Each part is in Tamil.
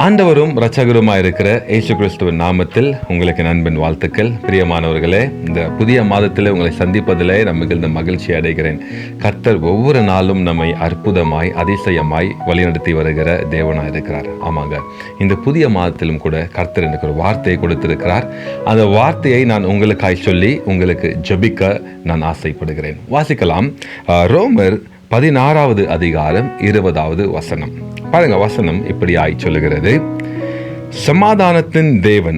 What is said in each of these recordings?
ஆண்டவரும் இரட்சகருமாய் இருக்கிற இயேசு கிறிஸ்துவின் நாமத்தில் உங்களுக்கு அன்பின் வாழ்த்துக்கள். பிரியமானவர்களே, இந்த புதிய மாதத்தில் உங்களை சந்திப்பதிலே நான் மிகுந்த மகிழ்ச்சி அடைகிறேன். கர்த்தர் ஒவ்வொரு நாளும் நம்மை அற்புதமாய் அதிசயமாய் வழிநடத்தி வருகிற தேவனாய் இருக்கிறார். ஆமாங்க, இந்த புதிய மாதத்திலும் கூட கர்த்தர் எனக்கு ஒரு வார்த்தையை கொடுத்திருக்கிறார். அந்த வார்த்தையை நான் உங்களுக்காய் சொல்லி உங்களுக்கு ஜெபிக்க நான் ஆசைப்படுகிறேன். வாசிக்கலாம். ரோமர் 16வது அதிகாரம் 20வது வசனம். பாருங்க, வசனம் இப்படியாய் சொல்லுகிறது: சமாதானத்தின் தேவன்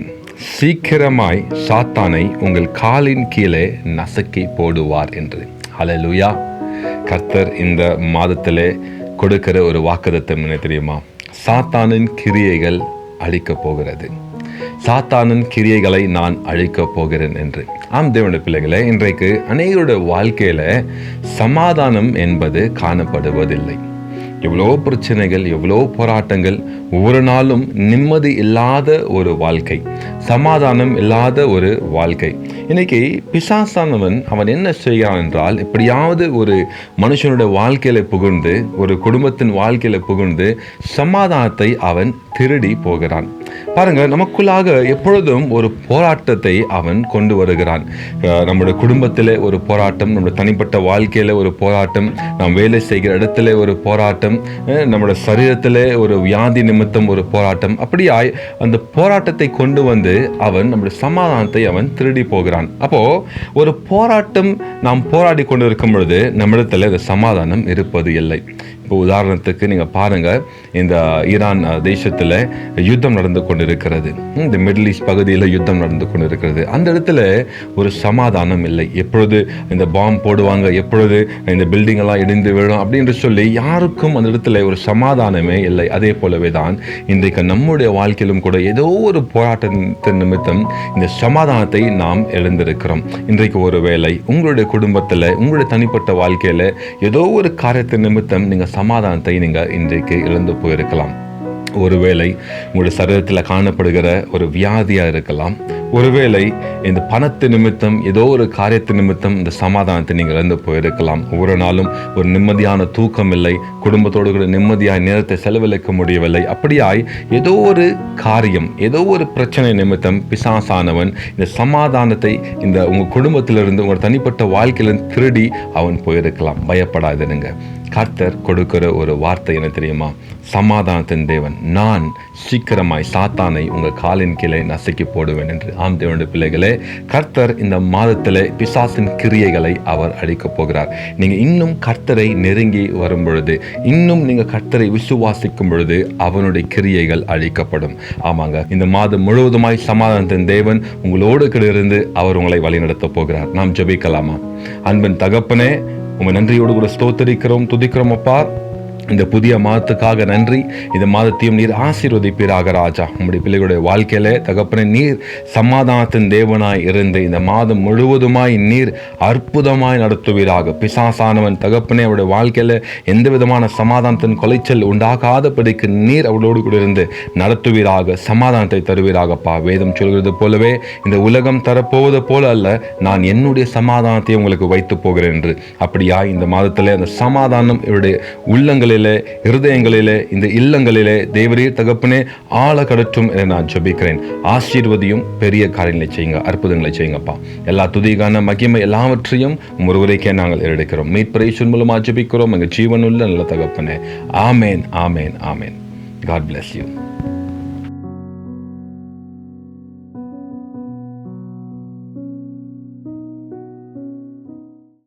சீக்கிரமாய் சாத்தானை உங்கள் காலின் கீழே நசுக்கி போடுவார் என்று. ஹல்லேலூயா! கர்த்தர் இந்த மாதத்திலே கொடுக்கிற ஒரு வாக்குத்தத்தம் என்ன தெரியுமா? சாத்தானின் கிரியைகள் அழிக்கப் போகிறது. சாத்தானின் கிரியைகளை நான் அழிக்கப் போகிறேன் என்று. ஆம் தேவனுடைய பிள்ளைகளே, இன்றைக்கு அநேகருடைய வாழ்க்கையில சமாதானம் என்பது காணப்படுவதில்லை. எவ்வளோ பிரச்சனைகள், எவ்வளோ போராட்டங்கள், ஒவ்வொரு நாளும் நிம்மதி இல்லாத ஒரு வாழ்க்கை, சமாதானம் இல்லாத ஒரு வாழ்க்கை. இன்னைக்கு பிசாசானவன் அவன் என்ன செய்கிறான் என்றால், எப்படியாவது ஒரு மனுஷனுடைய வாழ்க்கையில புகுந்து, ஒரு குடும்பத்தின் வாழ்க்கையில புகுந்து சமாதானத்தை அவன் திருடி போகிறான். பாருங்க, நமக்குள்ளாக எப்பொழுதும் ஒரு போராட்டத்தை அவன் கொண்டு வருகிறான். நம்முடைய குடும்பத்திலே ஒரு போராட்டம், நம்முடைய தனிப்பட்ட வாழ்க்கையில ஒரு போராட்டம், நாம் வேலை செய்கிற இடத்துல ஒரு போராட்டம், நம்முடைய சரீரத்திலே ஒரு வியாதி நிமித்தம் ஒரு போராட்டம். அப்படியாய் அந்த போராட்டத்தை கொண்டு வந்து அவன் நம்முடைய சமாதானத்தை அவன் திருடி போகிறான். அப்போ ஒரு போராட்டம் நாம் போராடி கொண்டு இருக்கும் பொழுது நம்மிடத்துல இந்த சமாதானம் இருப்பது இல்லை. இப்போ உதாரணத்துக்கு நீங்கள் பாருங்க, இந்த ஈரான் தேசத்தில் யுத்தம் நடந்து கொண்டு இருக்கிறது. இந்த மிடில் ஈஸ்ட் பகுதியில் யுத்தம் நடந்து கொண்டு இருக்கிறது. அந்த இடத்துல ஒரு சமாதானம் இல்லை. எப்பொழுது இந்த பாம்பு போடுவாங்க, எப்பொழுது இந்த பில்டிங் எல்லாம் இடிந்து விழும் அப்படின்னு சொல்லி யாருக்கும் அந்த இடத்துல ஒரு சமாதானமே இல்லை. அதே போலவே தான் இன்றைக்கு நம்முடைய வாழ்க்கையிலும் கூட ஏதோ ஒரு போராட்டத்தின் நிமித்தம் இந்த சமாதானத்தை நாம் இழந்திருக்கிறோம். இன்றைக்கு ஒரு வேளை உங்களுடைய குடும்பத்தில், உங்களுடைய தனிப்பட்ட வாழ்க்கையில் ஏதோ ஒரு காரியத்தின் நிமித்தம் நீங்கள் சமாதானத்தை நீங்கள் இன்றைக்கு இழந்து போயிருக்கலாம். ஒருவேளை உங்களுடைய சரீரத்தில் காணப்படுகிற ஒரு வியாதியாக இருக்கலாம். ஒருவேளை இந்த பணத்து நிமித்தம், ஏதோ ஒரு காரியத்து நிமித்தம் இந்த சமாதானத்தை நீங்கள் இழந்து போயிருக்கலாம். ஒவ்வொரு நாளும் ஒரு நிம்மதியான தூக்கம் இல்லை, குடும்பத்தோடு கூட நிம்மதியாய் நேரத்தை செலவழிக்க முடியவில்லை. அப்படியாய் ஏதோ ஒரு காரியம், ஏதோ ஒரு பிரச்சனை நிமித்தம் பிசாசானவன் இந்த சமாதானத்தை இந்த உங்கள் குடும்பத்திலிருந்து, உங்கள் தனிப்பட்ட வாழ்க்கையிலிருந்து திருடி அவன் போயிருக்கலாம். பயப்படாதீங்க. கர்த்தர் கொடுக்கிற ஒரு வார்த்தை என்ன தெரியுமா? சமாதானத்தின் தேவன் நான் சீக்கிரமாய் சாத்தானை உங்கள் காலின் கீழே நசுக்கி போடுவேன் என்று. ஆம் தேவனுடைய பிள்ளைகளே, கர்த்தர் இந்த மாதத்திலே பிசாசின் கிரியைகளை அவர் அழிக்கப் போகிறார். நீங்கள் இன்னும் கர்த்தரை நெருங்கி வரும் பொழுது, இன்னும் நீங்கள் கர்த்தரை விசுவாசிக்கும் பொழுது அவனுடைய கிரியைகள் அழிக்கப்படும். ஆமாங்க, இந்த மாதம் முழுவதுமாய் சமாதானத்தின் தேவன் உங்களோடு கூட இருந்து அவர் உங்களை வழிநடத்த போகிறார். நாம் ஜெபிக்கலாமா? அன்பின் தகப்பனே, உங்க நன்றியோடு கூட ஸ்தோத்தரிக்கிறோம், துதிக்கிறோம் அப்பா. இந்த புதிய மாதத்துக்காக நன்றி. இந்த மாதத்தையும் நீர் ஆசீர்வதிப்பீராக ராஜா. உங்களுடைய பிள்ளைகளுடைய வாழ்க்கையில தகப்பனே, நீர் சமாதானத்தின் தேவனாய் இருந்து இந்த மாதம் முழுவதுமாய் நீர் அற்புதமாய் நடத்துவீராக. பிசாசானவன் தகப்பனே அவருடைய வாழ்க்கையில எந்த விதமான சமாதானத்தின் கொலைச்சல் உண்டாகாதபடிக்கு நீர் அவளோடு கூட இருந்து நடத்துவீராக, சமாதானத்தை தருவீராகப்பா. வேதம் சொல்கிறது போலவே இந்த உலகம் தரப்போவது போல அல்ல, நான் என்னுடைய சமாதானத்தை உங்களுக்கு வைத்து போகிறேன் என்று. அப்படியா இந்த மாதத்திலே அந்த சமாதானம் இவருடைய உள்ளங்களில், இருதயங்களிலே, இந்த இல்லங்களிலே தேவரீர் தகப்பனே ஆழ கடற்றும் என நான் ஜெபிக்கிறேன். ஆசீர்வதியும், பெரிய காரியங்களை செய்யுங்க, அற்புதங்களை செய்யுங்கப்பா. எல்லா துதிகான மகிமை எல்லாவற்றையும் ஒருவரைக்கே நாங்கள் எடுக்கிறோம். மீட்பர் இயேசுவின் மூலமாக ஜெபிக்கிறோம் எங்கள் ஜீவனுள்ள நல்ல தகப்பனே. ஆமேன், ஆமேன், ஆமேன். God bless you.